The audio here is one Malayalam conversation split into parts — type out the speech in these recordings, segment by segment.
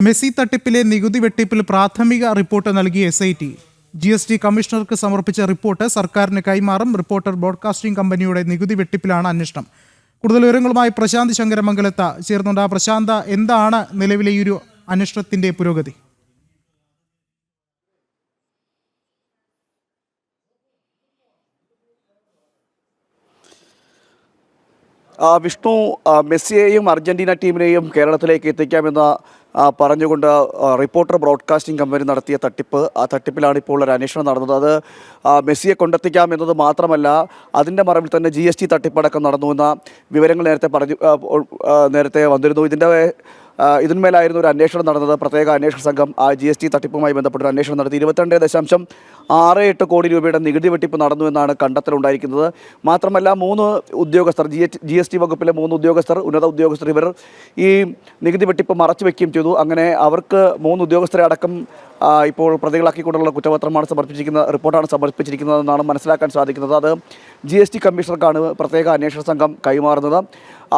മെസ്സി തട്ടിപ്പിലെ നികുതി വെട്ടിപ്പിൽ പ്രാഥമിക റിപ്പോർട്ട് നൽകിയ SIT GST കമ്മീഷണർക്ക് സമർപ്പിച്ച റിപ്പോർട്ട് സർക്കാരിന് കൈമാറും. റിപ്പോർട്ടർ ബ്രോഡ്കാസ്റ്റിംഗ് കമ്പനിയുടെ നികുതി വെട്ടിപ്പിലാണ് അന്വേഷണം. കൂടുതൽ വിവരങ്ങളുമായി പ്രശാന്ത് ശങ്കരമംഗലത്ത് ചേർന്നുണ്ട്. പ്രശാന്ത്, എന്താണ് നിലവിലെ ഈ ഒരു അന്വേഷണത്തിന്റെ പുരോഗതി? വിഷ്ണു, മെസ്സിയെയും അർജന്റീന ടീമിനെയും കേരളത്തിലേക്ക് എത്തിക്കാമെന്ന പറഞ്ഞുകൊണ്ട് റിപ്പോർട്ടർ ബ്രോഡ്കാസ്റ്റിംഗ് കമ്പനി നടത്തിയ തട്ടിപ്പ്, ആ തട്ടിപ്പിലാണ് ഇപ്പോൾ ഒരു അന്വേഷണം നടന്നത്. അത് മെസ്സിയെ കൊണ്ടെത്തിക്കാം എന്നത് മാത്രമല്ല, അതിൻ്റെ മറവിൽ തന്നെ GST തട്ടിപ്പടക്കം നടന്നുവെന്ന വിവരങ്ങൾ നേരത്തെ വന്നിരുന്നു. ഇതിന്മേലായിരുന്നു ഒരു അന്വേഷണം നടന്നത്. പ്രത്യേക അന്വേഷണ സംഘം GST തട്ടിപ്പുമായി ബന്ധപ്പെട്ടൊരു അന്വേഷണം നടത്തി 22.68 കോടി രൂപയുടെ നികുതി വെട്ടിപ്പ് നടന്നു എന്നാണ് കണ്ടെത്തലുണ്ടായിരിക്കുന്നത്. മാത്രമല്ല 3 ഉദ്യോഗസ്ഥർ, GST വകുപ്പിലെ 3 ഉദ്യോഗസ്ഥർ, ഉന്നത ഉദ്യോഗസ്ഥർ, ഇവർ ഈ നികുതി വെട്ടിപ്പ് മറച്ചു വയ്ക്കുകയും ചെയ്തു. അങ്ങനെ അവർക്ക് 3 ഉദ്യോഗസ്ഥരെ അടക്കം ഇപ്പോൾ പ്രതികളാക്കിക്കൊണ്ടുള്ള കുറ്റപത്രമാണ് റിപ്പോർട്ടാണ് സമർപ്പിച്ചിരിക്കുന്നതെന്നാണ് മനസ്സിലാക്കാൻ സാധിക്കുന്നത്. അത് GST കമ്മീഷണർക്കാണ് പ്രത്യേക അന്വേഷണ സംഘം കൈമാറുന്നത്.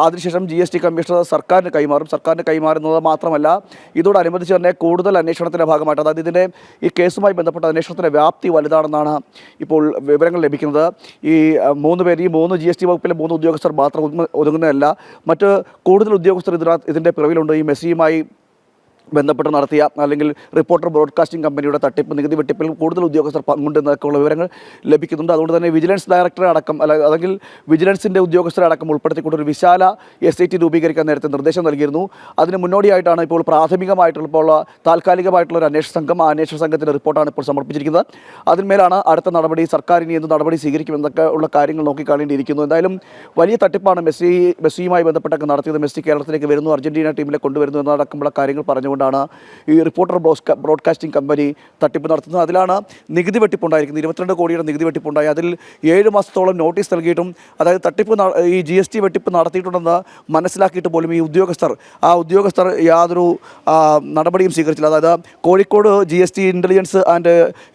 അതിനുശേഷം GST കമ്മീഷണർ സർക്കാരിന് കൈമാറും. സർക്കാരിന് കൈമാറുന്നത് മാത്രമല്ല, ഇതോടനുബന്ധിച്ച് തന്നെ കൂടുതൽ അന്വേഷണത്തിൻ്റെ ഭാഗമായിട്ട്, അതായത് ഇതിൻ്റെ ഈ കേസുമായി ബന്ധപ്പെട്ട അന്വേഷണത്തിൻ്റെ വ്യാപ്തി വലുതാണെന്നാണ് ഇപ്പോൾ വിവരങ്ങൾ ലഭിക്കുന്നത്. ഈ 3 പേര്, ഈ 3 GST വകുപ്പിലെ 3 ഉദ്യോഗസ്ഥർ മാത്രം ഒതുങ്ങുന്നതല്ല, മറ്റ് കൂടുതൽ ഉദ്യോഗസ്ഥർ ഇതിൻ്റെ പിറവിലുണ്ട്. ഈ മെസ്സിയുമായി ബന്ധപ്പെട്ട് നടത്തിയ അല്ലെങ്കിൽ റിപ്പോർട്ടർ ബ്രോഡ്കാസ്റ്റിംഗ് കമ്പനിയുടെ തട്ടിപ്പ്, നികുതി വെട്ടിപ്പിൽ കൂടുതൽ ഉദ്യോഗസ്ഥർ പങ്കുണ്ടെന്നൊക്കെയുള്ള വിവരങ്ങൾ ലഭിക്കുന്നുണ്ട്. അതുകൊണ്ട് തന്നെ വിജിലൻസ് ഡയറക്ടറെ അടക്കം അല്ലെങ്കിൽ വിജിലൻസിൻ്റെ ഉദ്യോഗസ്ഥരെ അടക്കം ഉൾപ്പെടുത്തിക്കൊണ്ടൊരു വിശാല SIT രൂപീകരിക്കാൻ നേരത്തെ നിർദ്ദേശം നൽകിയിരുന്നു. അതിന് മുന്നോടിയായിട്ടാണ് ഇപ്പോൾ താൽക്കാലികമായിട്ടുള്ള ഒരു അന്വേഷണ സംഘം, ആ അന്വേഷണ സംഘത്തിൻ്റെ റിപ്പോർട്ടാണ് ഇപ്പോൾ സമർപ്പിച്ചിരിക്കുന്നത്. അതിന്മേലാണ് അടുത്ത നടപടി, സർക്കാരിന് എന്ത് നടപടി സ്വീകരിക്കുമെന്നൊക്കെ ഉള്ള കാര്യങ്ങൾ നോക്കിക്കാണേണ്ടിയിരിക്കുന്നു. എന്തായാലും വലിയ തട്ടിപ്പാണ് മെസ്സിയുമായി ബന്ധപ്പെട്ടൊക്കെ നടത്തിയത്. മെസ്സി കേരളത്തിലേക്ക് വരുന്നു, അർജന്റീന ടീമിലെ കൊണ്ടുവരുന്നു എന്നടക്കമുള്ള കാര്യങ്ങൾ പറഞ്ഞുകൊണ്ട് ഈ റിപ്പോർട്ടർ ബ്രോഡ്കാസ്റ്റിംഗ് കമ്പനി തട്ടിപ്പ് നടത്തുന്നത്. അതിലാണ് നികുതി വെട്ടിപ്പുണ്ടായിരിക്കുന്നത്. 22 കോടിയുടെ നികുതി വെട്ടിപ്പുണ്ടായി. അതിൽ 7 മാസത്തോളം നോട്ടീസ് നൽകിയിട്ടും, അതായത് ഈ GST വെട്ടിപ്പ് നടത്തിയിട്ടുണ്ടെന്ന് മനസ്സിലാക്കിയിട്ട് പോലും ഈ ഉദ്യോഗസ്ഥർ യാതൊരു നടപടിയും സ്വീകരിച്ചില്ല. അതായത് Kozhikode GST intelligence and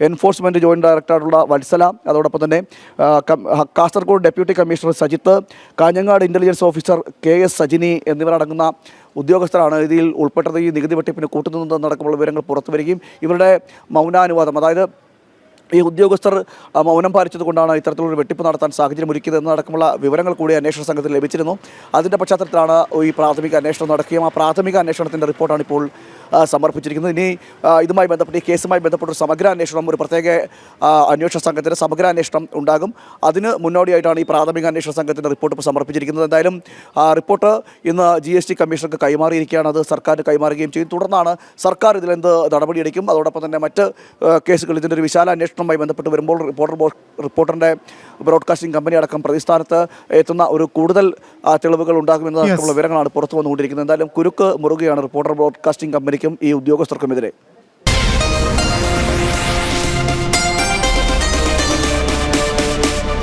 enforcement joint ഡയറക്ടറായിട്ടുള്ള വത്സല, അതോടൊപ്പം തന്നെ Kasaragod deputy commissioner Sajith, Kanhangad intelligence officer KS Sajini എന്നിവരടങ്ങുന്ന ഉദ്യോഗസ്ഥരാണ് ഇതിൽ ഉൾപ്പെട്ടത്. ഈ നികുതി വെട്ടിപ്പിന് കൂട്ടുനിന്നതടക്കമുള്ള വിവരങ്ങൾ പുറത്തു വരികയും ഇവരുടെ മൗനാനുവാദം, അതായത് ഈ ഉദ്യോഗസ്ഥർ മൗനം പാലിച്ചതുകൊണ്ടാണ് ഇത്തരത്തിലൊരു വെട്ടിപ്പ് നടത്താൻ സാഹചര്യം ഒരുക്കിയത് എന്നടക്കമുള്ള വിവരങ്ങൾ കൂടി അന്വേഷണ സംഘത്തിൽ ലഭിച്ചിരുന്നു. അതിൻ്റെ പശ്ചാത്തലത്തിലാണ് ഈ പ്രാഥമിക അന്വേഷണം നടക്കുകയും ആ പ്രാഥമിക അന്വേഷണത്തിൻ്റെ റിപ്പോർട്ടാണ് ഇപ്പോൾ സമർപ്പിച്ചിരിക്കുന്നത്. ഇനി ഇതുമായി ബന്ധപ്പെട്ട്, ഈ കേസുമായി ബന്ധപ്പെട്ട ഒരു സമഗ്ര അന്വേഷണം, ഒരു പ്രത്യേക അന്വേഷണ സംഘത്തിൻ്റെ സമഗ്ര അന്വേഷണം ഉണ്ടാകും. അതിന് മുന്നോടിയായിട്ടാണ് ഈ പ്രാഥമിക അന്വേഷണ സംഘത്തിൻ്റെ റിപ്പോർട്ട് ഇപ്പോൾ സമർപ്പിച്ചിരിക്കുന്നത്. എന്തായാലും റിപ്പോർട്ട് ഇന്ന് GST കമ്മീഷണർക്ക് കൈമാറിയിരിക്കുകയാണ്. അത് സർക്കാരിന് കൈമാറുകയും ചെയ്യും. തുടർന്നാണ് സർക്കാർ ഇതിലെന്ത് നടപടിയെടുക്കും. അതോടൊപ്പം തന്നെ മറ്റ് കേസുകൾ, ഇതിൻ്റെ ഒരു വിശാല അന്വേഷണവുമായി ബന്ധപ്പെട്ട് വരുമ്പോൾ റിപ്പോർട്ടറിൻ്റെ ബ്രോഡ്കാസ്റ്റിംഗ് കമ്പനി അടക്കം പ്രതിസ്ഥാനത്ത് എത്തുന്ന ഒരു കൂടുതൽ തെളിവുകൾ ഉണ്ടാകുമെന്നതടക്കമുള്ള വിവരങ്ങളാണ് പുറത്തു വന്നുകൊണ്ടിരിക്കുന്നത്. എന്തായാലും കുരുക്ക് മുറുകയാണ് റിപ്പോർട്ടർ ബ്രോഡ്കാസ്റ്റിംഗ് കമ്പനിക്കും ഈ ഉദ്യോഗസ്ഥർക്കുമെതിരെ.